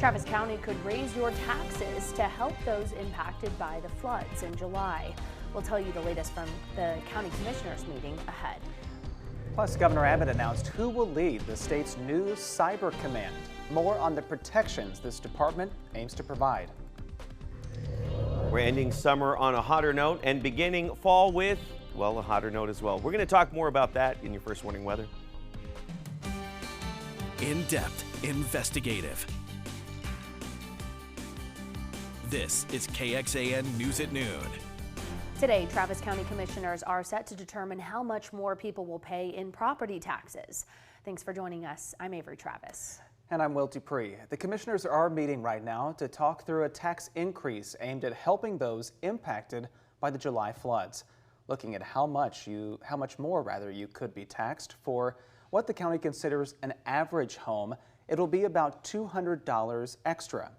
Travis County could raise your taxes to help those impacted by the floods in July. We'll tell you the latest from the county commissioners meeting ahead. Plus, Governor Abbott announced who will lead the state's new cyber command. More on the protections this department aims to provide. We're ending summer on a hotter note and beginning fall with, well, a hotter note as well. We're going to talk more about that in your first warning weather. In-depth, investigative. This is KXAN News at Noon. Today, Travis County commissioners are set to determine how much more people will pay in property taxes. Thanks for joining us. I'm Avery Travis. And I'm Will Dupree. The commissioners are meeting right now to talk through a tax increase aimed at helping those impacted by the July floods. Looking at how much more you could be taxed for what the county considers an average home. It'll be about $200 extra.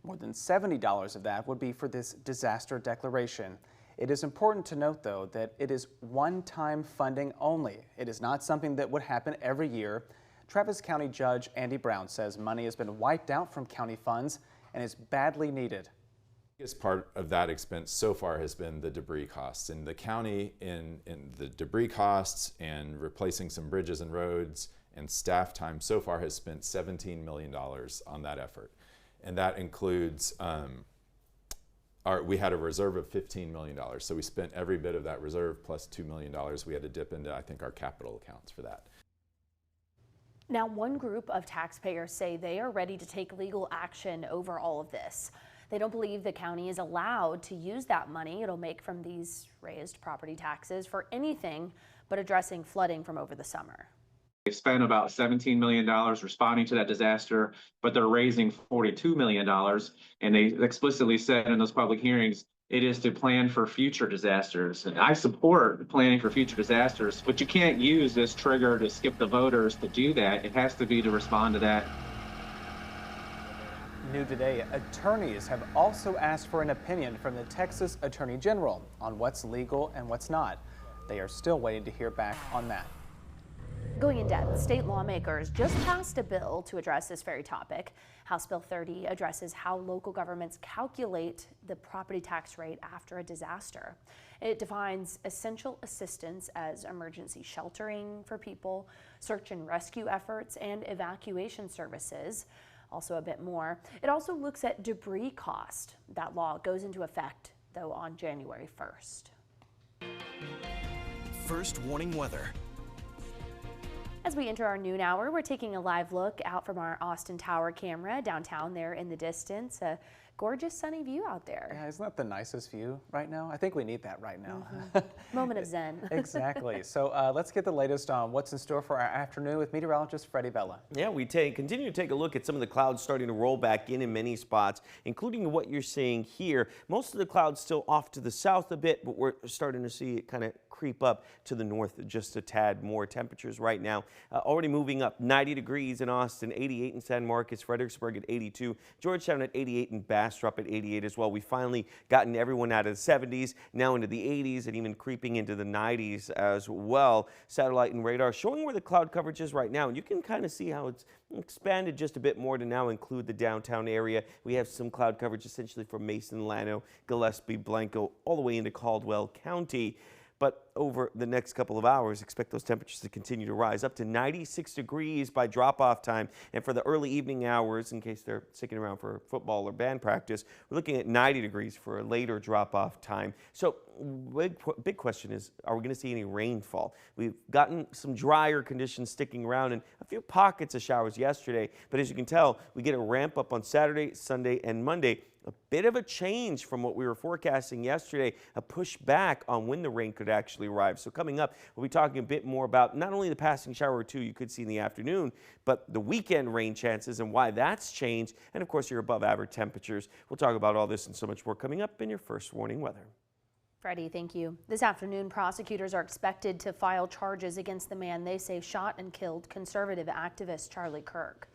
More than $70 of that would be for this disaster declaration. It is important to note, though, that it is one-time funding only. It is not something that would happen every year. Travis County Judge Andy Brown says money has been wiped out from county funds and is badly needed. The biggest part of that expense so far has been the debris costs. And the county, in the debris costs and replacing some bridges and roads and staff time so far has spent $17 million on that effort. And that includes we had a reserve of $15 million, so we spent every bit of that reserve plus $2 million. We had to dip into, I think, our capital accounts for that. Now, one group of taxpayers say they are ready to take legal action over all of this. They don't believe the county is allowed to use that money it'll make from these raised property taxes for anything but addressing flooding from over the summer. They've spent about $17 million responding to that disaster, but they're raising $42 million. And they explicitly said in those public hearings, it is to plan for future disasters. And I support planning for future disasters, but you can't use this trigger to skip the voters to do that. It has to be to respond to that. New today, attorneys have also asked for an opinion from the Texas Attorney General on what's legal and what's not. They are still waiting to hear back on that. Going in depth, state lawmakers just passed a bill to address this very topic. House Bill 30 addresses how local governments calculate the property tax rate after a disaster. It defines essential assistance as emergency sheltering for people, search and rescue efforts, and evacuation services. Also a bit more. It also looks at debris cost. That law goes into effect, though, on January 1st. First warning weather. As we enter our noon hour, we're taking a live look out from our Austin Tower camera downtown there in the distance. A gorgeous sunny view out there. Yeah, isn't that the nicest view right now? I think we need that right now. Moment of zen. Exactly. So let's get the latest on what's in store for our afternoon with meteorologist Freddie Vella. Yeah, we continue to take a look at some of the clouds starting to roll back in many spots, including what you're seeing here. Most of the clouds still off to the south a bit, but we're starting to see it kind of creep up to the north just a tad more. Temperatures right now already moving up. 90 degrees in Austin, 88 in San Marcos, Fredericksburg at 82, Georgetown at 88, and Bastrop at 88 as well. We've finally gotten everyone out of the 70s, now into the 80s, and even creeping into the 90s as well. Satellite and radar showing where the cloud coverage is right now, and you can kind of see how it's expanded just a bit more to now include the downtown area. We have some cloud coverage essentially from Mason, Llano, Gillespie, Blanco, all the way into Caldwell County. But over the next couple of hours, expect those temperatures to continue to rise up to 96 degrees by drop-off time. And for the early evening hours, in case they're sticking around for football or band practice, we're looking at 90 degrees for a later drop-off time. So big question is, are we going to see any rainfall? We've gotten some drier conditions sticking around and a few pockets of showers yesterday. But as you can tell, we get a ramp up on Saturday, Sunday, and Monday. A bit of a change from what we were forecasting yesterday, a push back on when the rain could actually arrive. So coming up, we'll be talking a bit more about not only the passing shower or two you could see in the afternoon, but the weekend rain chances and why that's changed. And of course, your above average temperatures. We'll talk about all this and so much more coming up in your first warning weather. Freddie, thank you. This afternoon, prosecutors are expected to file charges against the man they say shot and killed conservative activist Charlie Kirk.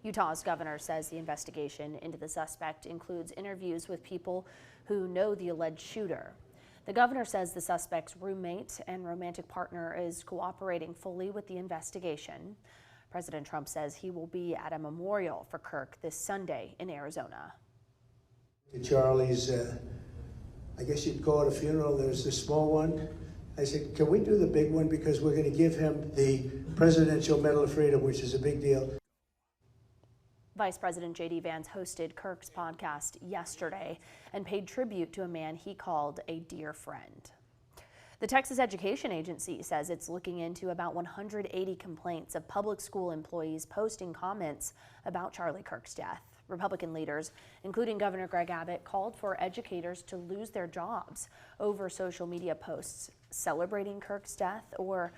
Utah's governor says the investigation into the suspect includes interviews with people who know the alleged shooter. The governor says the suspect's roommate and romantic partner is cooperating fully with the investigation. President Trump says he will be at a memorial for Kirk this Sunday in Arizona. Charlie's, I guess you'd call it a funeral. There's the small one. I said, can we do the big one? Because we're going to give him the Presidential Medal of Freedom, which is a big deal. Vice President J.D. Vance hosted Kirk's podcast yesterday and paid tribute to a man he called a dear friend. The Texas Education Agency says it's looking into about 180 complaints of public school employees posting comments about Charlie Kirk's death. Republican leaders, including Governor Greg Abbott, called for educators to lose their jobs over social media posts celebrating Kirk's death or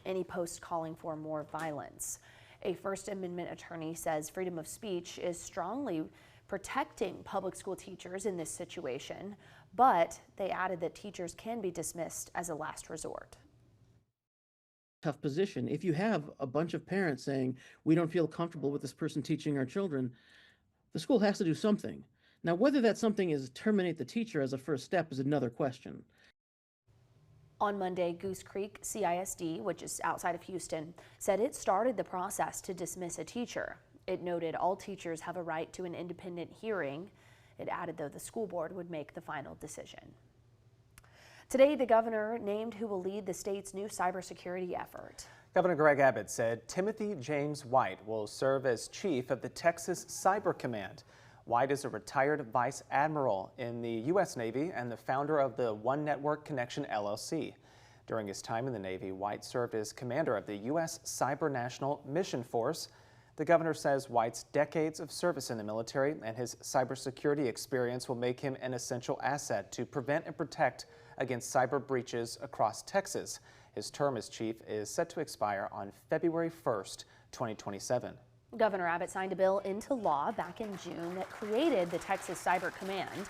any post calling for more violence. A First Amendment attorney says freedom of speech is strongly protecting public school teachers in this situation, but they added that teachers can be dismissed as a last resort. Tough position. If you have a bunch of parents saying, we don't feel comfortable with this person teaching our children, the school has to do something. Now, whether that something is terminate the teacher as a first step is another question. On Monday, Goose Creek CISD, which is outside of Houston, said it started the process to dismiss a teacher. It noted all teachers have a right to an independent hearing. It added, though, the school board would make the final decision. Today, the governor named who will lead the state's new cybersecurity effort. Governor Greg Abbott said Timothy James White will serve as chief of the Texas Cyber Command. White is a retired vice admiral in the U.S. Navy and the founder of the One Network Connection LLC. During his time in the Navy, White served as commander of the U.S. Cyber National Mission Force. The governor says White's decades of service in the military and his cybersecurity experience will make him an essential asset to prevent and protect against cyber breaches across Texas. His term as chief is set to expire on February 1st, 2027. Governor Abbott signed a bill into law back in June that created the Texas Cyber Command.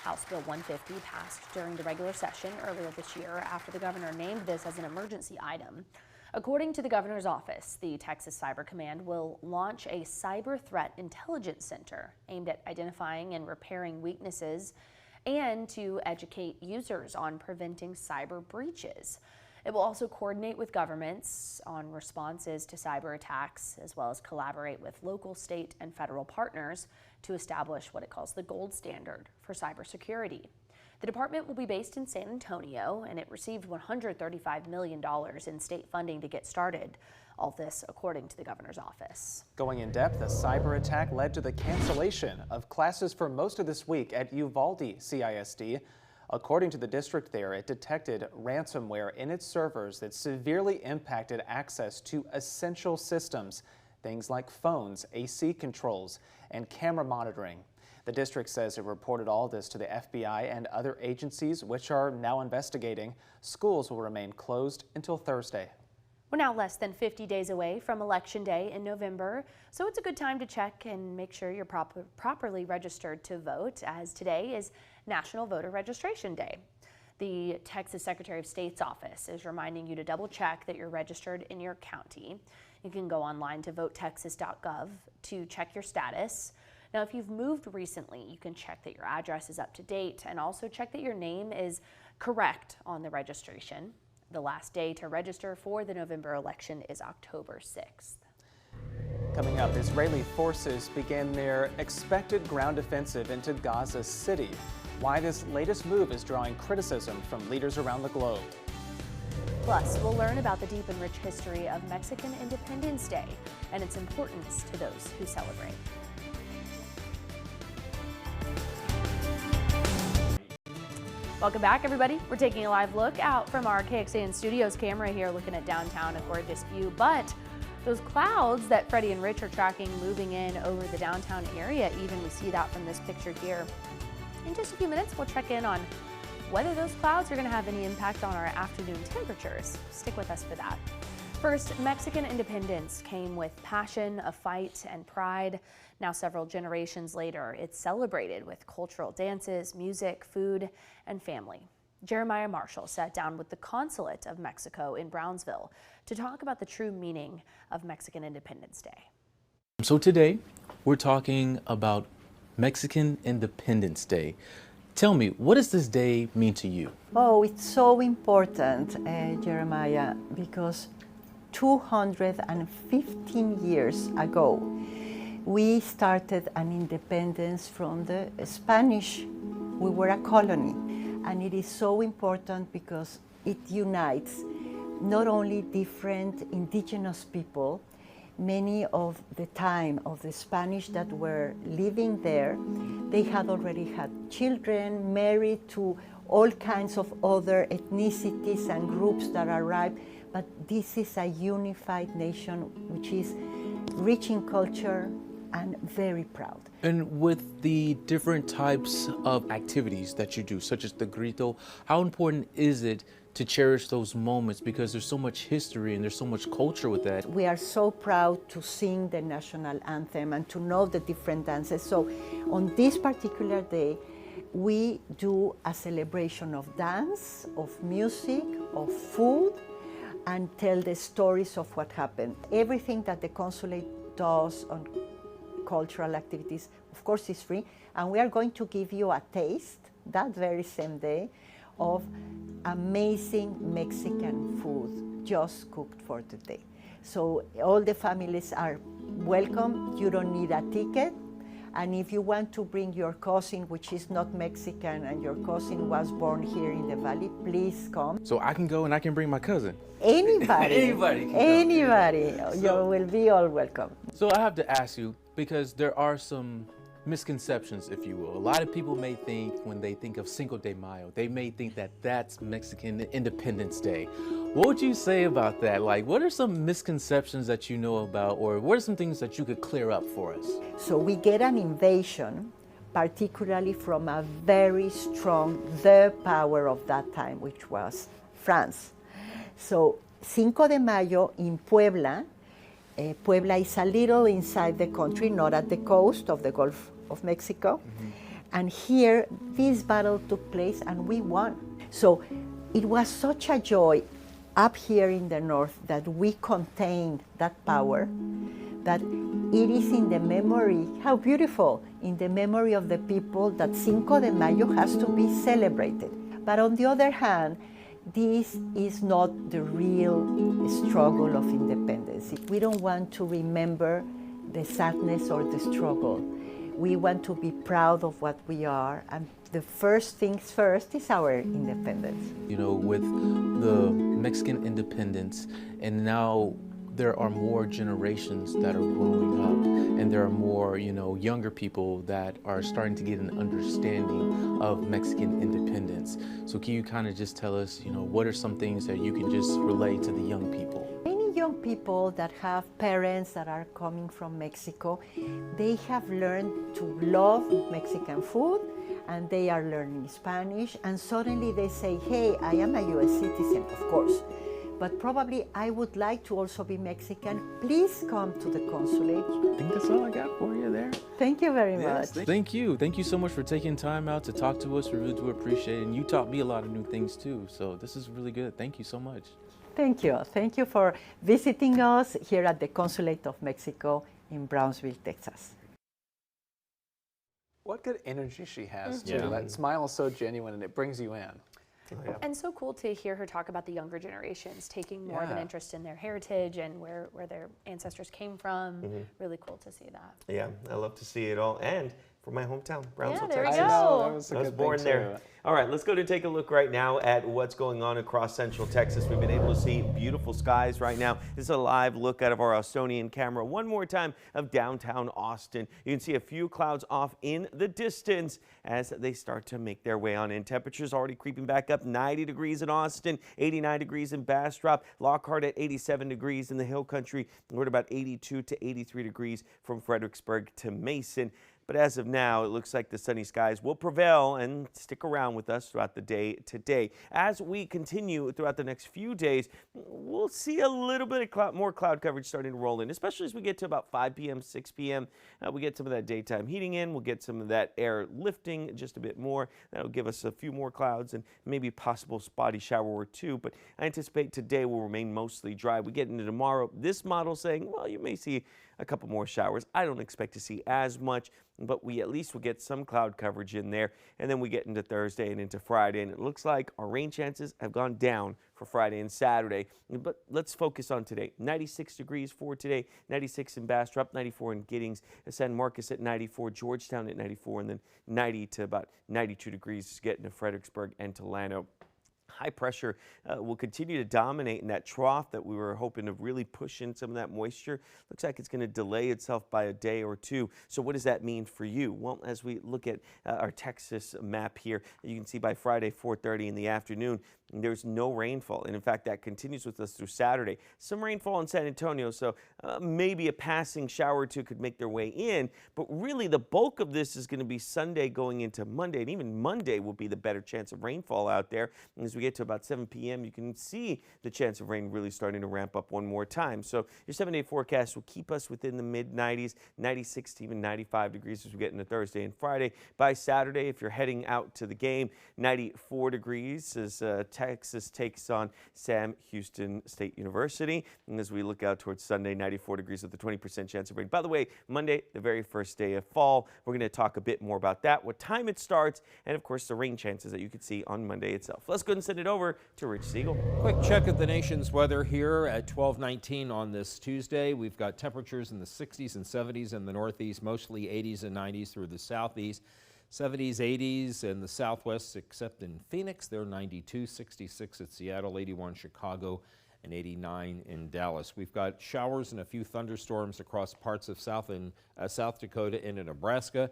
House Bill 150 passed during the regular session earlier this year after the governor named this as an emergency item. According to the governor's office, the Texas Cyber Command will launch a cyber threat intelligence center aimed at identifying and repairing weaknesses and to educate users on preventing cyber breaches. It will also coordinate with governments on responses to cyber attacks, as well as collaborate with local, state, and federal partners to establish what it calls the gold standard for cybersecurity. The department will be based in San Antonio, and it received $135 million in state funding to get started. All this according to the governor's office. Going in depth, a cyber attack led to the cancellation of classes for most of this week at Uvalde CISD. According to the district there, it detected ransomware in its servers that severely impacted access to essential systems, things like phones, AC controls, and camera monitoring. The district says it reported all this to the FBI and other agencies, which are now investigating. Schools will remain closed until Thursday. We're now less than 50 days away from Election Day in November, so it's a good time to check and make sure you're properly registered to vote, as today is National Voter Registration Day. The Texas Secretary of State's office is reminding you to double check that you're registered in your county. You can go online to votetexas.gov to check your status. Now, if you've moved recently, you can check that your address is up to date and also check that your name is correct on the registration. The last day to register for the November election is October 6th. Coming up, Israeli forces began their expected ground offensive into Gaza City. Why this latest move is drawing criticism from leaders around the globe. Plus, we'll learn about the deep and rich history of Mexican Independence Day and its importance to those who celebrate. Welcome back, everybody. We're taking a live look out from our KXAN Studios camera here, looking at downtown, a gorgeous view. But those clouds that Freddie and Rich are tracking moving in over the downtown area, even we see that from this picture here. In just a few minutes, we'll check in on whether those clouds are going to have any impact on our afternoon temperatures. Stick with us for that. First, Mexican independence came with passion, a fight, and pride. Now, several generations later, it's celebrated with cultural dances, music, food, and family. Jeremiah Marshall sat down with the Consulate of Mexico in Brownsville to talk about the true meaning of Mexican Independence Day. So today, we're talking about Mexican Independence Day. Tell me, what does this day mean to you? Oh, it's so important, Jeremiah, because 215 years ago, we started an independence from the Spanish. We were a colony, and it is so important because it unites not only different indigenous people. Many of the time of the Spanish that were living there, they had already had children, married to all kinds of other ethnicities and groups that arrived, but this is a unified nation which is rich in culture and very proud. And with the different types of activities that you do, such as the grito, how important is it to cherish those moments, because there's so much history and there's so much culture with that? We are so proud to sing the national anthem and to know the different dances. So on this particular day, we do a celebration of dance, of music, of food, and tell the stories of what happened. Everything that the consulate does on cultural activities, of course, is free, and we are going to give you a taste that very same day of amazing Mexican food just cooked for the day. So all the families are welcome. You don't need a ticket. And if you want to bring your cousin, which is not Mexican, and your cousin was born here in the Valley, please come. So I can go and I can bring my cousin? Anybody. Anybody can come. Anybody. You will be all welcome. So I have to ask you, because there are some misconceptions, if you will. A lot of people may think, when they think of Cinco de Mayo, they may think that that's Mexican Independence Day. What would you say about that? Like, what are some misconceptions that you know about, or what are some things that you could clear up for us? So we get an invasion, particularly from a very strong, the power of that time, which was France. So Cinco de Mayo in Puebla, Puebla is a little inside the country, not at the coast of the Gulf of Mexico. Mm-hmm. And here, this battle took place and we won. So it was such a joy up here in the north that we contained that power, that it is in the memory, how beautiful, in the memory of the people that Cinco de Mayo has to be celebrated. But on the other hand, this is not the real struggle of independence. We don't want to remember the sadness or the struggle. We want to be proud of what we are, and the first things first is our independence. You know, with the Mexican independence, and now there are more generations that are growing up, and there are more, you know, younger people that are starting to get an understanding of Mexican independence. So can you kind of just tell us, you know, what are some things that you can just relay to the young people? Many young people that have parents that are coming from Mexico, they have learned to love Mexican food, and they are learning Spanish, and suddenly they say, hey, I am a US citizen, of course, but probably I would like to also be Mexican. Please come to the consulate. I think that's all I got for you there. Thank you very much. Thank you. Thank you so much for taking time out to talk to us. We really do appreciate it. And you taught me a lot of new things too. So this is really good. Thank you so much. Thank you. Thank you for visiting us here at the Consulate of Mexico in Brownsville, Texas. What good energy she has, too. Yeah. That smile is so genuine, and it brings you in. Oh, yeah. And so cool to hear her talk about the younger generations taking more of an interest in their heritage and where their ancestors came from. Mm-hmm. Really cool to see that. Yeah, I love to see it all. And from my hometown, Brownsville, there Texas. You go. I was born there. All right, let's go to take a look right now at what's going on across Central Texas. We've been able to see beautiful skies right now. This is a live look out of our Austonian camera one more time of downtown Austin. You can see a few clouds off in the distance as they start to make their way on in. Temperatures already creeping back up, 90 degrees in Austin, 89 degrees in Bastrop, Lockhart at 87 degrees in the Hill Country. We're at about 82 to 83 degrees from Fredericksburg to Mason. But as of now, it looks like the sunny skies will prevail and stick around with us throughout the day today. As we continue throughout the next few days, we'll see a little bit of more cloud coverage starting to roll in, especially as we get to about 5 p.m., 6 p.m. We get some of that daytime heating in. We'll get some of that air lifting just a bit more. That'll give us a few more clouds and maybe a possible spotty shower or two. But I anticipate today will remain mostly dry. We get into tomorrow, this model saying, well, you may see a couple more showers. I don't expect to see as much, but we at least will get some cloud coverage in there. And then we get into Thursday and into Friday, and it looks like our rain chances have gone down for Friday and Saturday. But let's focus on today. 96 degrees for today, 96 in Bastrop, 94 in Giddings, San Marcos at 94, Georgetown at 94, and then 90 to about 92 degrees getting to Fredericksburg and Delano. High pressure will continue to dominate in that trough that we were hoping to really push in some of that moisture. Looks like it's going to delay itself by a day or two. So what does that mean for you? Well, as we look at our Texas map here, you can see by Friday 4:30 in the afternoon, there's no rainfall. And in fact, that continues with us through Saturday. Some rainfall in San Antonio, so maybe a passing shower or two could make their way in. But really, the bulk of this is going to be Sunday going into Monday. And even Monday will be the better chance of rainfall out there. And as we get to about 7 p.m., you can see the chance of rain really starting to ramp up one more time. So your 7-day forecast will keep us within the mid-90s, 96 to even 95 degrees as we get into Thursday and Friday. By Saturday, if you're heading out to the game, 94 degrees as Texas takes on Sam Houston State University. And as we look out towards Sunday, 94 degrees with a 20% chance of rain. By the way, Monday, the very first day of fall, we're going to talk a bit more about that, what time it starts, and of course the rain chances that you could see on Monday itself. Let's go ahead and send it over to Rich Siegel. Quick check of the nation's weather here at 12:19 on this Tuesday. We've got temperatures in the 60s and 70s in the northeast, mostly 80s and 90s through the southeast. 70s, 80s in the southwest, except in Phoenix. They're 92, 66 at Seattle, 81 Chicago, and 89 in Dallas. We've got showers and a few thunderstorms across parts of South Dakota into Nebraska.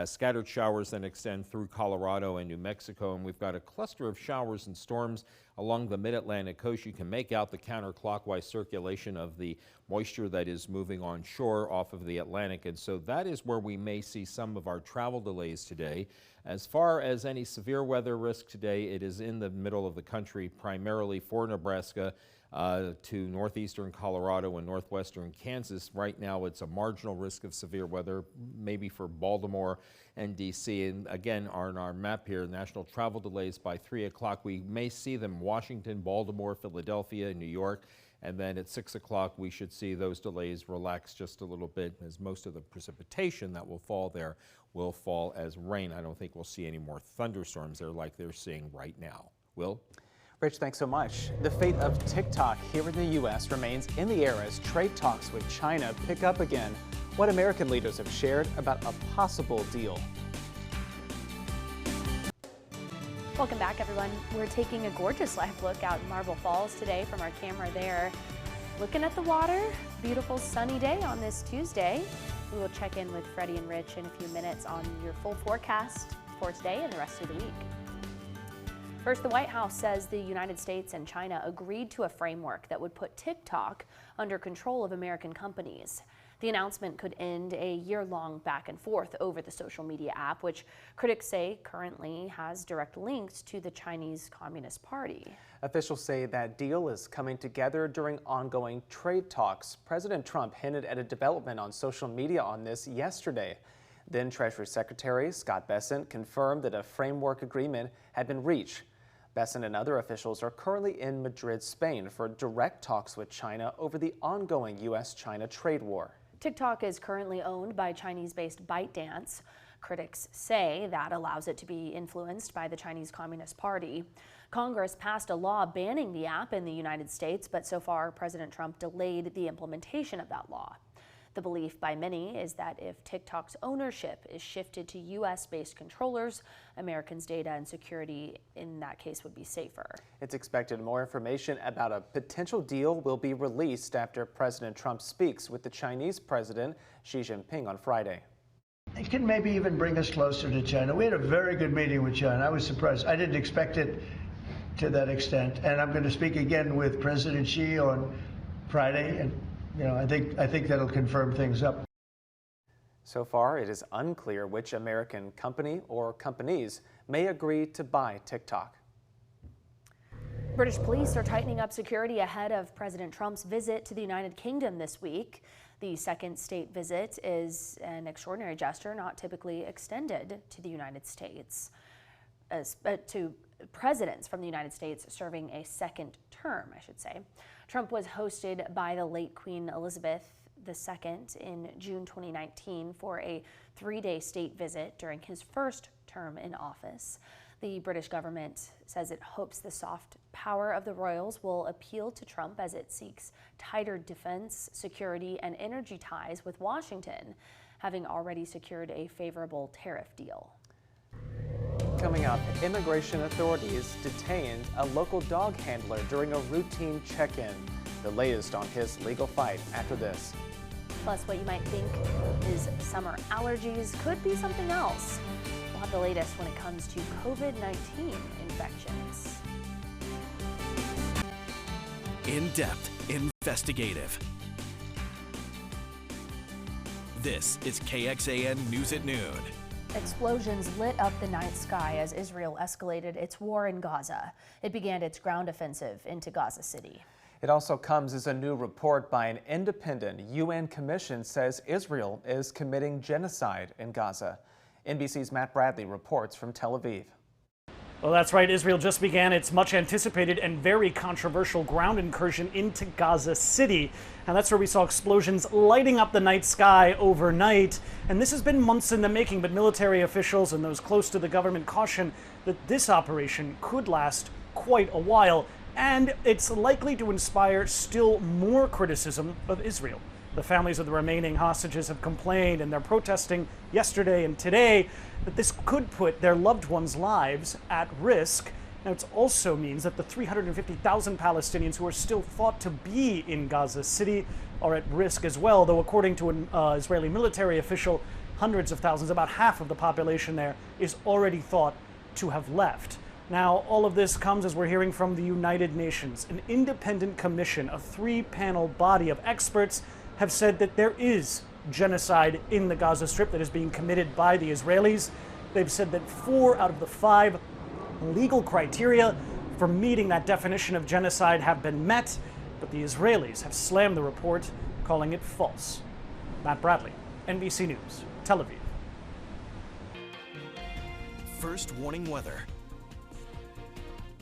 Scattered showers then extend through Colorado and New Mexico, and we've got a cluster of showers and storms along the mid-Atlantic coast. You can make out the counterclockwise circulation of the moisture that is moving on shore off of the Atlantic, and so that is where we may see some of our travel delays today. As far as any severe weather risk today, it is in the middle of the country, primarily for Nebraska to northeastern Colorado and northwestern Kansas. Right now, it's a marginal risk of severe weather, maybe for Baltimore and D.C. And again, on our map here, national travel delays by 3 o'clock. We may see them Washington, Baltimore, Philadelphia, New York. And then at 6 o'clock, we should see those delays relax just a little bit, as most of the precipitation that will fall there will fall as rain. I don't think we'll see any more thunderstorms there like they're seeing right now. Will? Rich, thanks so much. The fate of TikTok here in the U.S. remains in the air as trade talks with China pick up again. What American leaders have shared about a possible deal. Welcome back, everyone. We're taking a gorgeous live look out in Marble Falls today from our camera there. Looking at the water, beautiful sunny day on this Tuesday. We will check in with Freddie and Rich in a few minutes on your full forecast for today and the rest of the week. First, the White House says the United States and China agreed to a framework that would put TikTok under control of American companies. The announcement could end a year-long back and forth over the social media app, which critics say currently has direct links to the Chinese Communist Party. Officials say that deal is coming together during ongoing trade talks. President Trump hinted at a development on social media on this yesterday. Then Treasury Secretary Scott Bessent confirmed that a framework agreement had been reached. Bessent and other officials are currently in Madrid, Spain for direct talks with China over the ongoing U.S.-China trade war. TikTok is currently owned by Chinese-based ByteDance. Critics say that allows it to be influenced by the Chinese Communist Party. Congress passed a law banning the app in the United States, but so far President Trump delayed the implementation of that law. The belief by many is that if TikTok's ownership is shifted to U.S.-based controllers, Americans' data and security in that case would be safer. It's expected more information about a potential deal will be released after President Trump speaks with the Chinese President Xi Jinping on Friday. It can maybe even bring us closer to China. We had a very good meeting with China. I was surprised. I didn't expect it to that extent. And I'm going to speak again with President Xi on Friday. And I think that'll confirm things up. So far, it is unclear which American company or companies may agree to buy TikTok. British police are tightening up security ahead of President Trump's visit to the United Kingdom this week. The second state visit is an extraordinary gesture not typically extended to the United States, to presidents from the United States serving a second term, I should say. Trump was hosted by the late Queen Elizabeth II in June 2019 for a 3-day state visit during his first term in office. The British government says it hopes the soft power of the royals will appeal to Trump as it seeks tighter defense, security, and energy ties with Washington, having already secured a favorable tariff deal. Coming up, immigration authorities detained a local dog handler during a routine check-in. The latest on his legal fight after this. Plus, what you might think is summer allergies could be something else. We'll have the latest when it comes to COVID-19 infections. In-depth, investigative. This is KXAN News at Noon. Explosions lit up the night sky as Israel escalated its war in Gaza. It began its ground offensive into Gaza City. It also comes as a new report by an independent UN commission says Israel is committing genocide in Gaza. NBC's Matt Bradley reports from Tel Aviv. Well, that's right. Israel just began its much anticipated and very controversial ground incursion into Gaza City. And that's where we saw explosions lighting up the night sky overnight. And this has been months in the making, but military officials and those close to the government caution that this operation could last quite a while. And it's likely to inspire still more criticism of Israel. The families of the remaining hostages have complained, and they're protesting yesterday and today that this could put their loved ones' lives at risk. Now, it also means that the 350,000 Palestinians who are still thought to be in Gaza City are at risk as well, though according to an Israeli military official, hundreds of thousands, about half of the population there, is already thought to have left. Now, all of this comes as we're hearing from the United Nations. An independent commission, a 3-panel body of experts, have said that there is genocide in the Gaza Strip that is being committed by the Israelis. They've said that 4 out of the 5 legal criteria for meeting that definition of genocide have been met, but the Israelis have slammed the report, calling it false. Matt Bradley, NBC News, Tel Aviv. First warning weather.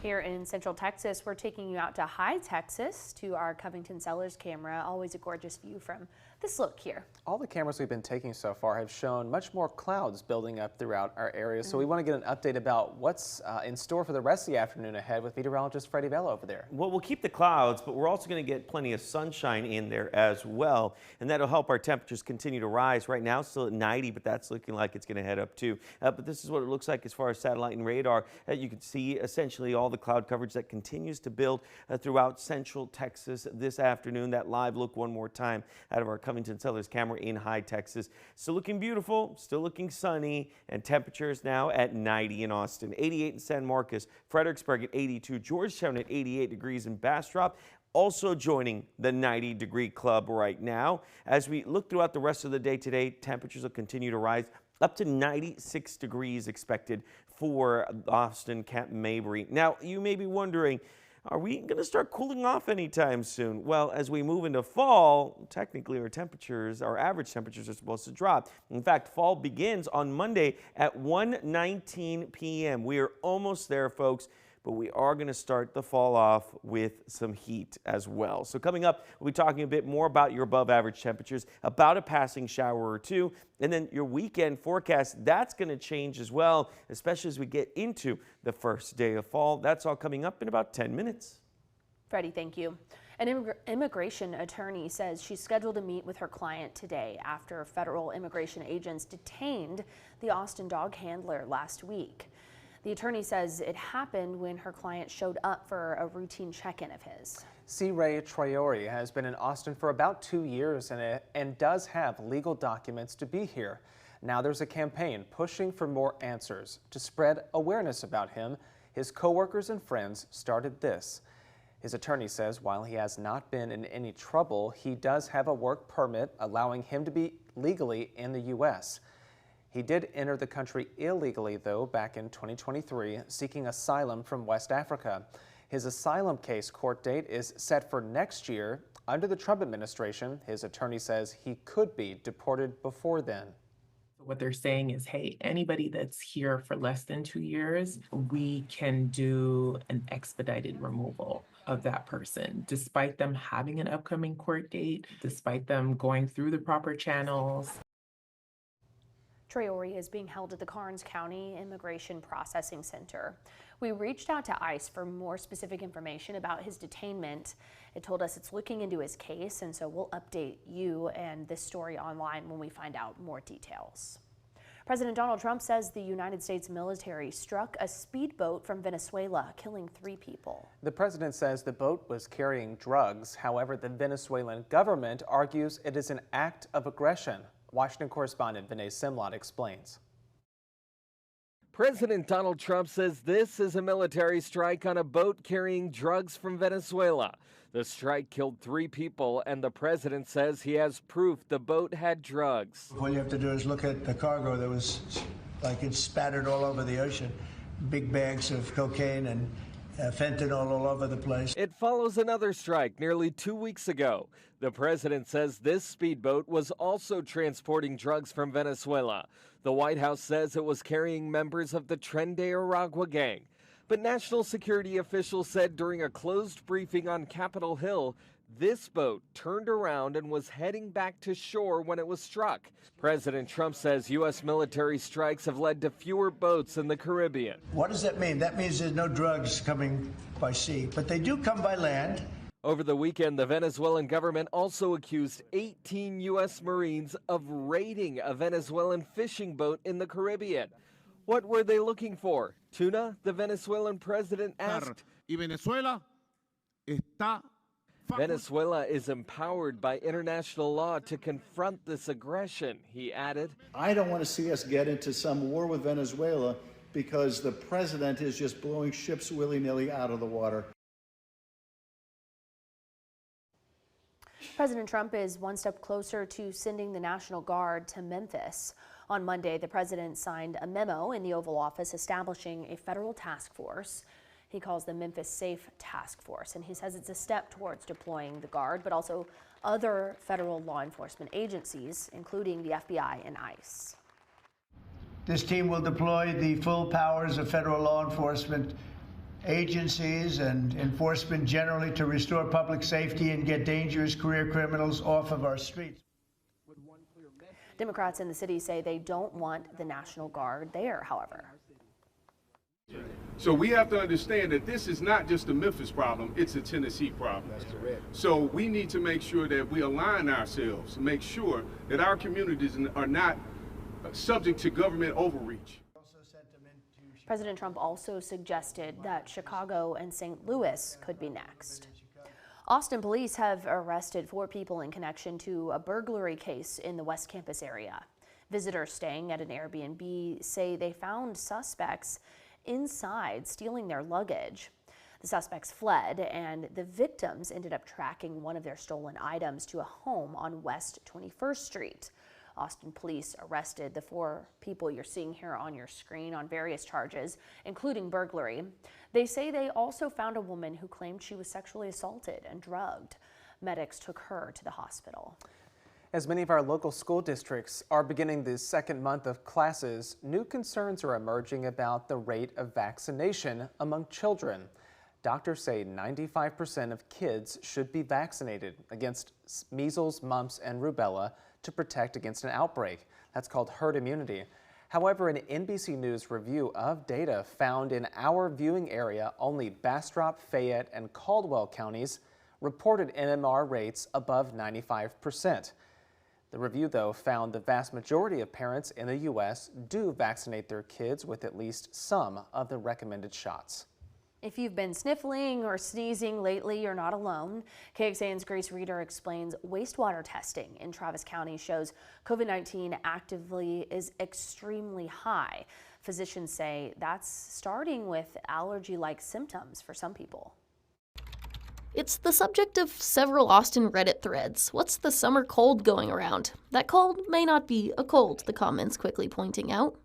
Here in Central Texas, we're taking you out to High Texas to our Covington Cellars camera. Always a gorgeous view from this look here. All the cameras we've been taking so far have shown much more clouds building up throughout our area. So we want to get an update about what's in store for the rest of the afternoon ahead with meteorologist Freddie Vela over there. Well, we'll keep the clouds, but we're also going to get plenty of sunshine in there as well. And that'll help our temperatures continue to rise. Right now, still at 90, but that's looking like it's going to head up too. But this is what it looks like as far as satellite and radar. You can see essentially all the cloud coverage that continues to build throughout Central Texas this afternoon. That live look one more time out of our Covington Cellars camera in High Texas. Still looking beautiful, still looking sunny, and temperatures now at 90 in Austin, 88 in San Marcos, Fredericksburg at 82, Georgetown at 88 degrees in Bastrop. Also joining the 90-degree club right now. As we look throughout the rest of the day today, temperatures will continue to rise. Up to 96 degrees expected for Austin, Canton, Mabry. Now, you may be wondering, are we going to start cooling off anytime soon? Well, as we move into fall, technically our average temperatures are supposed to drop. In fact, fall begins on Monday at 1:19 p.m. We are almost there, folks. But we are going to start the fall off with some heat as well. So coming up, we'll be talking a bit more about your above average temperatures, about a passing shower or two, and then your weekend forecast, that's going to change as well, especially as we get into the first day of fall. That's all coming up in about 10 minutes. Freddie, thank you. An immigration attorney says she's scheduled to meet with her client today after federal immigration agents detained the Austin dog handler last week. The attorney says it happened when her client showed up for a routine check-in of his. C. Ray Traore has been in Austin for about 2 years and does have legal documents to be here. Now there's a campaign pushing for more answers. To spread awareness about him, his coworkers and friends started this. His attorney says while he has not been in any trouble, he does have a work permit allowing him to be legally in the U.S. He did enter the country illegally, though, back in 2023, seeking asylum from West Africa. His asylum case court date is set for next year. Under the Trump administration, his attorney says he could be deported before then. What they're saying is, hey, anybody that's here for less than 2 years, we can do an expedited removal of that person, despite them having an upcoming court date, despite them going through the proper channels. Traore is being held at the Karnes County Immigration Processing Center. We reached out to ICE for more specific information about his detainment. It told us it's looking into his case, and so we'll update you and this story online when we find out more details. President Donald Trump says the United States military struck a speedboat from Venezuela, killing 3 people. The president says the boat was carrying drugs. However, the Venezuelan government argues it is an act of aggression. Washington correspondent Vinay Simlot explains. President Donald Trump says this is a military strike on a boat carrying drugs from Venezuela. The strike killed 3 people, and the president says he has proof the boat had drugs. All you have to do is look at the cargo that was like it's spattered all over the ocean. Big bags of cocaine and fentanyl all over the place. It follows another strike nearly 2 weeks ago. The president says this speedboat was also transporting drugs from Venezuela. The White House says it was carrying members of the Tren de Aragua gang. But national security officials said during a closed briefing on Capitol Hill, this boat turned around and was heading back to shore when it was struck. President Trump says U.S. military strikes have led to fewer boats in the Caribbean. What does that mean? That means there's no drugs coming by sea, but they do come by land. Over the weekend, the Venezuelan government also accused 18 U.S. Marines of raiding a Venezuelan fishing boat in the Caribbean. What were they looking for? Tuna? The Venezuelan president asked. Venezuela is empowered by international law to confront this aggression, he added. I don't want to see us get into some war with Venezuela because the president is just blowing ships willy-nilly out of the water. President Trump is one step closer to sending the National Guard to Memphis. On Monday, the president signed a memo in the Oval Office establishing a federal task force. He calls the Memphis Safe Task Force, and he says it's a step towards deploying the Guard, but also other federal law enforcement agencies, including the FBI and ICE. This team will deploy the full powers of federal law enforcement agencies and enforcement generally to restore public safety and get dangerous career criminals off of our streets. Democrats in the city say they don't want the National Guard there, however. So we have to understand that this is not just a Memphis problem, it's a Tennessee problem. That's correct. So we need to make sure that we align ourselves, make sure that our communities are not subject to government overreach. President Trump also suggested that Chicago and St. Louis could be next. Austin police have arrested 4 people in connection to a burglary case in the West Campus area. Visitors staying at an Airbnb say they found suspects inside stealing their luggage. The suspects fled, and the victims ended up tracking one of their stolen items to a home on West 21st Street. Austin police arrested the 4 people you're seeing here on your screen on various charges, including burglary. They say they also found a woman who claimed she was sexually assaulted and drugged. Medics took her to the hospital. As many of our local school districts are beginning the second month of classes, new concerns are emerging about the rate of vaccination among children. Doctors say 95% of kids should be vaccinated against measles, mumps, and rubella to protect against an outbreak. That's called herd immunity. However, an NBC News review of data found in our viewing area, only Bastrop, Fayette, and Caldwell counties reported MMR rates above 95%. The review, though, found the vast majority of parents in the U.S. do vaccinate their kids with at least some of the recommended shots. If you've been sniffling or sneezing lately, you're not alone. KXAN's Grace Reeder explains wastewater testing in Travis County shows COVID-19 actively is extremely high. Physicians say that's starting with allergy-like symptoms for some people. It's the subject of several Austin Reddit threads. What's the summer cold going around? That cold may not be a cold, the comments quickly pointing out.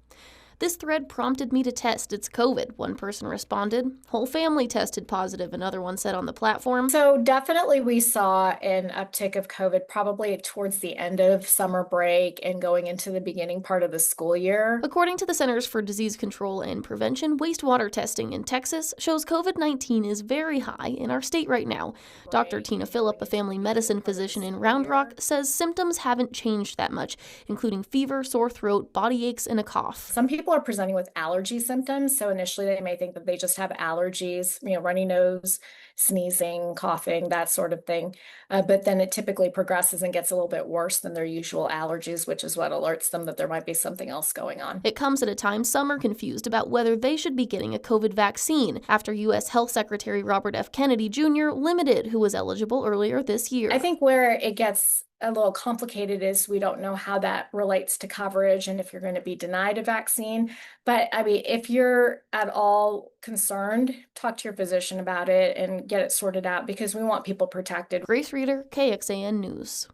"This thread prompted me to test. It's COVID," one person responded. "Whole family tested positive," another one said on the platform. So definitely we saw an uptick of COVID probably towards the end of summer break and going into the beginning part of the school year. According to the Centers for Disease Control and Prevention, wastewater testing in Texas shows COVID-19 is very high in our state right now. Dr. Tina Phillip, a family medicine physician in Round Rock, says symptoms haven't changed that much, including fever, sore throat, body aches, and a cough. Some people are presenting with allergy symptoms, so initially they may think that they just have allergies, runny nose, sneezing, coughing, that sort of thing. But then it typically progresses and gets a little bit worse than their usual allergies, which is what alerts them that there might be something else going on. It comes at a time some are confused about whether they should be getting a COVID vaccine after U.S. Health Secretary Robert F. Kennedy Jr. limited who was eligible earlier this year. I think where it gets a little complicated is we don't know how that relates to coverage and if you're going to be denied a vaccine. But I mean, if you're at all concerned, talk to your physician about it and get it sorted out because we want people protected. Grace Reeder, KXAN News.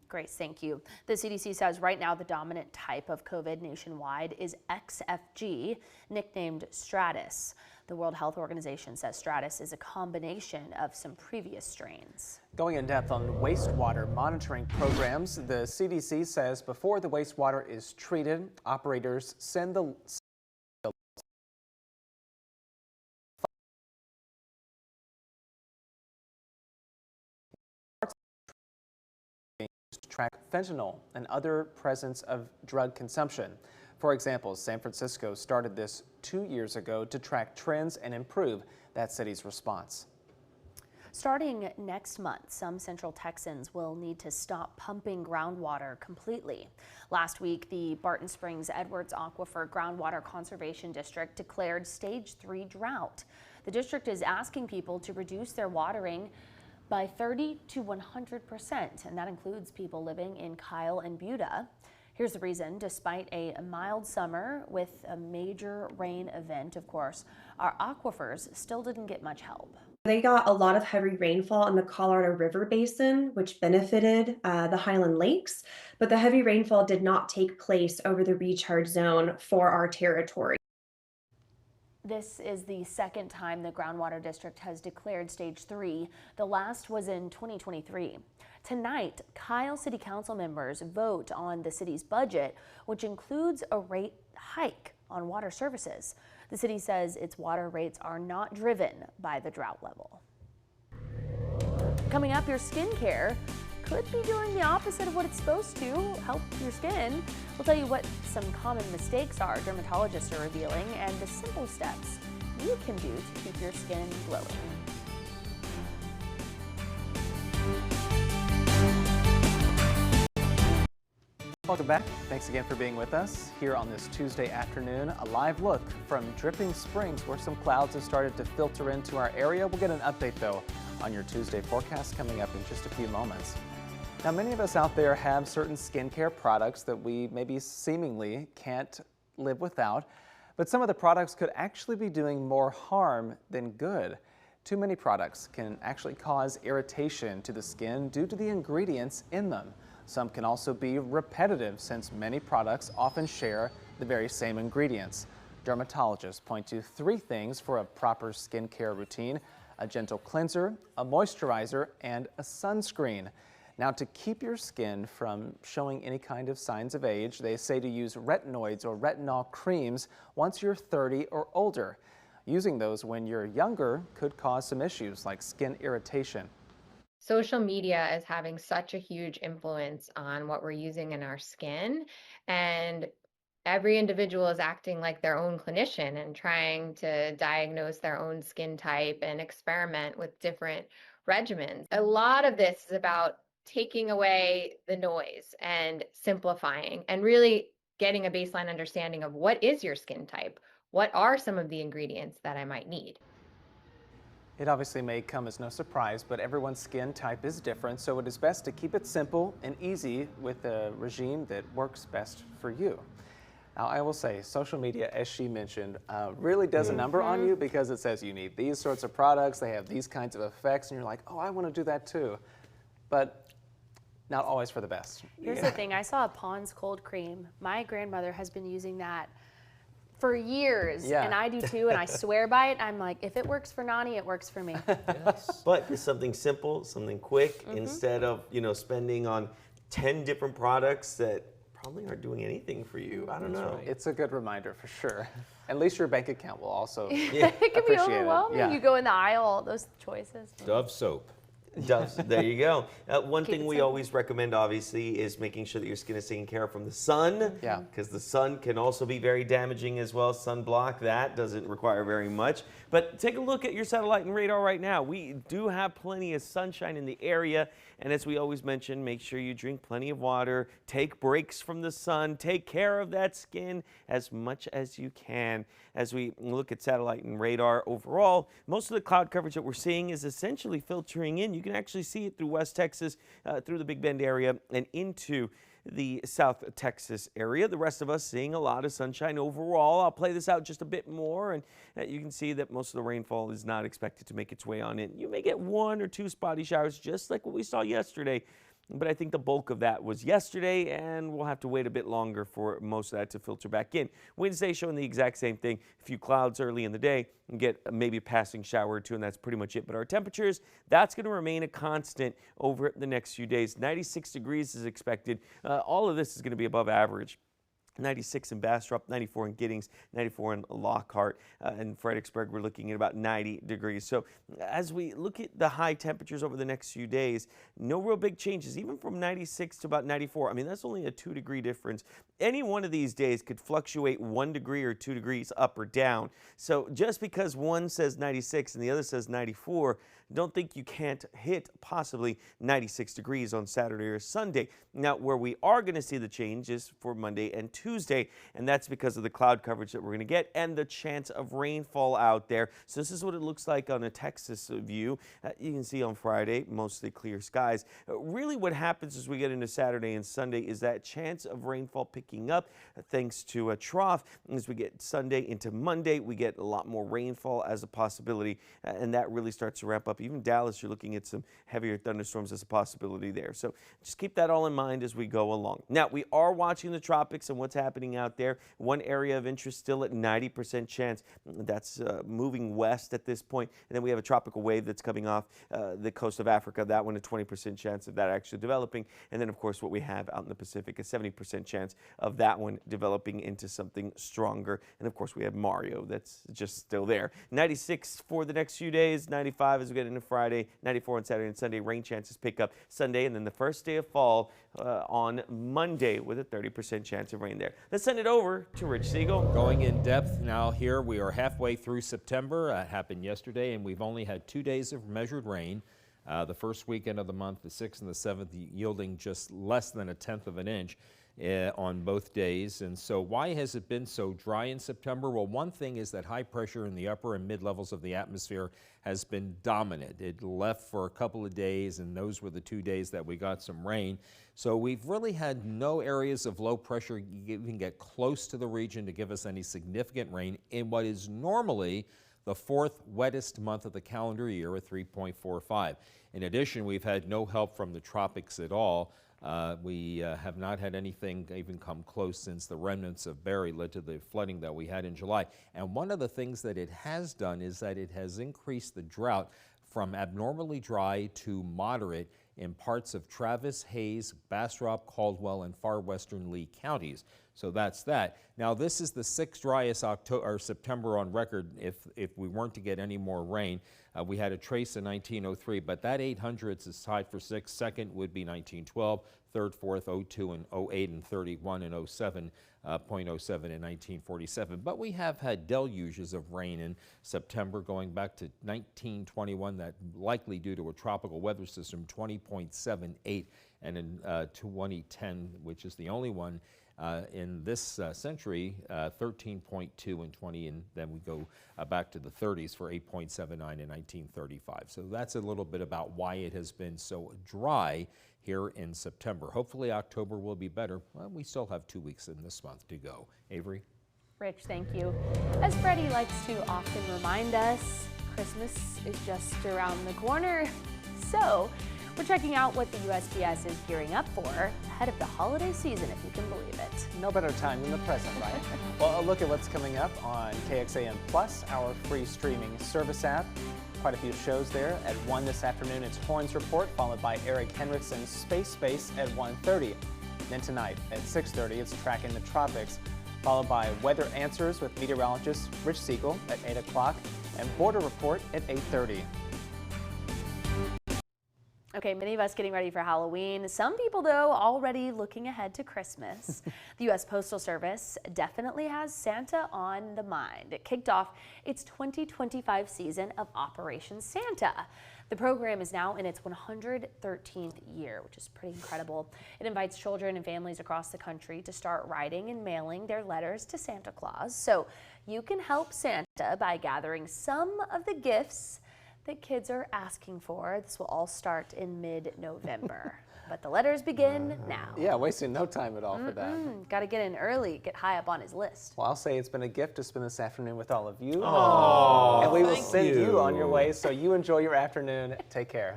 Grace, thank you. The CDC says right now the dominant type of COVID nationwide is XFG, nicknamed Stratus. The World Health Organization says Stratus is a combination of some previous strains. Going in depth on wastewater monitoring programs, the CDC says before the wastewater is treated, operators send the to track fentanyl and other presence of drug consumption. For example, San Francisco started this 2 years ago to track trends and improve that city's response. Starting next month, some Central Texans will need to stop pumping groundwater completely. Last week, the Barton Springs Edwards Aquifer Groundwater Conservation District declared Stage 3 drought. The district is asking people to reduce their watering by 30 to 100%, and that includes people living in Kyle and Buda. Here's the reason. Despite a mild summer with a major rain event, of course, our aquifers still didn't get much help. They got a lot of heavy rainfall in the Colorado River Basin, which benefited the Highland Lakes, but the heavy rainfall did not take place over the recharge zone for our territory. This is the second time the groundwater district has declared Stage 3. The last was in 2023. Tonight, Kyle City Council members vote on the city's budget, which includes a rate hike on water services. The city says its water rates are not driven by the drought level. Coming up, your skincare could be doing the opposite of what it's supposed to, help your skin. We'll tell you what some common mistakes are dermatologists are revealing and the simple steps you can do to keep your skin glowing. Welcome back. Thanks again for being with us here on this Tuesday afternoon. A live look from Dripping Springs where some clouds have started to filter into our area. We'll get an update though on your Tuesday forecast coming up in just a few moments. Now, many of us out there have certain skincare products that we maybe seemingly can't live without, but some of the products could actually be doing more harm than good. Too many products can actually cause irritation to the skin due to the ingredients in them. Some can also be repetitive since many products often share the very same ingredients. Dermatologists point to 3 things for a proper skincare routine: a gentle cleanser, a moisturizer, and a sunscreen. Now, to keep your skin from showing any kind of signs of age, they say to use retinoids or retinol creams once you're 30 or older. Using those when you're younger could cause some issues like skin irritation. Social media is having such a huge influence on what we're using in our skin, and every individual is acting like their own clinician and trying to diagnose their own skin type and experiment with different regimens. A lot of this is about taking away the noise and simplifying and really getting a baseline understanding of what is your skin type, what are some of the ingredients that I might need. It obviously may come as no surprise, but everyone's skin type is different, so it is best to keep it simple and easy with a regime that works best for you. Now, I will say, social media, as she mentioned, really does a number on you because it says you need these sorts of products, they have these kinds of effects, and you're like, oh, I want to do that too. But not always for the best. Here's the thing, I saw a Pond's cold cream. My grandmother has been using that for years, Yeah. and I do too, and I swear by it. I'm like, if it works for Nani, it works for me. Yes. But it's something simple, something quick, instead of, spending on 10 different products that probably aren't doing anything for you. I don't know. It's a good reminder for sure. At least your bank account will also It can be appreciate overwhelming. Yeah. You go in the aisle, those choices. Dove soap. Doves, there you go. One Keep thing it we simple. always recommend, obviously, is making sure that your skin is taken care of from the sun. Yeah. Because the sun can also be very damaging as well. Sunblock, that doesn't require very much. But take a look at your satellite and radar right now. We do have plenty of sunshine in the area. And as we always mention, make sure you drink plenty of water, take breaks from the sun, take care of that skin as much as you can. As we look at satellite and radar overall, most of the cloud coverage that we're seeing is essentially filtering in. You can actually see it through West Texas, through the Big Bend area, and into the South Texas area. The rest of us seeing a lot of sunshine overall. I'll play this out just a bit more, and you can see that most of the rainfall is not expected to make its way on in. You may get 1 or 2 spotty showers, just like what we saw yesterday. But I think the bulk of that was yesterday, and we'll have to wait a bit longer for most of that to filter back in. Wednesday showing the exact same thing. A few clouds early in the day, and get maybe a passing shower or 2, and that's pretty much it. But our temperatures, that's going to remain a constant over the next few days. 96 degrees is expected. All of this is going to be above average. 96 in Bastrop, 94 in Giddings, 94 in Lockhart, and Fredericksburg, we're looking at about 90 degrees. So as we look at the high temperatures over the next few days, no real big changes, even from 96 to about 94. I mean, that's only a 2-degree difference. Any one of these days could fluctuate 1 degree or 2 degrees up or down. So just because one says 96 and the other says 94, don't think you can't hit possibly 96 degrees on Saturday or Sunday. Now, where we are going to see the change is for Monday and Tuesday, and that's because of the cloud coverage that we're going to get and the chance of rainfall out there. So this is what it looks like on a Texas view. You can see on Friday, mostly clear skies. Really what happens as we get into Saturday and Sunday is that chance of rainfall picking up thanks to a trough. As we get Sunday into Monday, we get a lot more rainfall as a possibility, and that really starts to ramp up. Even Dallas, you're looking at some heavier thunderstorms as a possibility there. So just keep that all in mind as we go along. Now, we are watching the tropics and what's happening out there. One area of interest still at 90% chance. That's moving west at this point. And then we have a tropical wave that's coming off the coast of Africa. That one, a 20% chance of that actually developing. And then, of course, what we have out in the Pacific, a 70% chance of that one developing into something stronger. And, of course, we have Mario that's just still there. 96 for the next few days, 95 as we get into Friday, 94 on Saturday and Sunday. Rain chances pick up Sunday, and then the first day of fall on Monday with a 30% chance of rain there. Let's send it over to Rich Siegel. Going in depth now here, we are halfway through September. That happened yesterday, and we've only had 2 days of measured rain. The first weekend of the month, the 6th and the 7th, yielding just less than 1/10 of an inch on both days. And so why has it been so dry in September? Well, one thing is that high pressure in the upper and mid levels of the atmosphere has been dominant. It left for a couple of days, and those were the 2 days that we got some rain. So we've really had no areas of low pressure even get close to the region to give us any significant rain in what is normally the 4th wettest month of the calendar year at 3.45. In addition, we've had no help from the tropics at all. We have not had anything even come close since the remnants of Barry led to the flooding that we had in July. And one of the things that it has done is that it has increased the drought from abnormally dry to moderate in parts of Travis, Hayes, Bastrop, Caldwell, and far western Lee counties. So that's that. Now, this is the 6th driest September on record if we weren't to get any more rain. We had a trace in 1903, but that 800s is tied for 6th. Second would be 1912, 3rd, 4th, 02, and 08, and 31 and 07, .07 in 1947. But we have had deluges of rain in September going back to 1921, that likely due to a tropical weather system, 20.78, and in 2010, which is the only one in this century, 13.2 and 20, and then we go back to the 30s for 8.79 in 1935. So that's a little bit about why it has been so dry here in September. Hopefully October will be better. Well, we still have 2 weeks in this month to go. Avery? Rich, thank you. As Freddie likes to often remind us, Christmas is just around the corner. So We're checking out what the USPS is gearing up for ahead of the holiday season, if you can believe it. No better time than the present, right? Well, a look at what's coming up on KXAN Plus, our free streaming service app. Quite a few shows there. At 1 this afternoon, it's Horns Report, followed by Eric Henrikson's Space at 1:30. Then tonight at 6:30, it's Tracking the Tropics, followed by Weather Answers with meteorologist Rich Siegel at 8 o'clock and Border Report at 8:30. Okay, many of us getting ready for Halloween. Some people, though, already looking ahead to Christmas. The U.S. Postal Service definitely has Santa on the mind. It kicked off its 2025 season of Operation Santa. The program is now in its 113th year, which is pretty incredible. It invites children and families across the country to start writing and mailing their letters to Santa Claus. So you can help Santa by gathering some of the gifts that kids are asking for. This will all start in mid-November. But the letters begin now. Yeah, wasting no time at all for that. Got to get in early, get high up on his list. Well, I'll say it's been a gift to spend this afternoon with all of you. Oh, and we will thank send you on your you. way, so you enjoy your afternoon. Take care.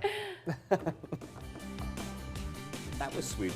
That was sweet.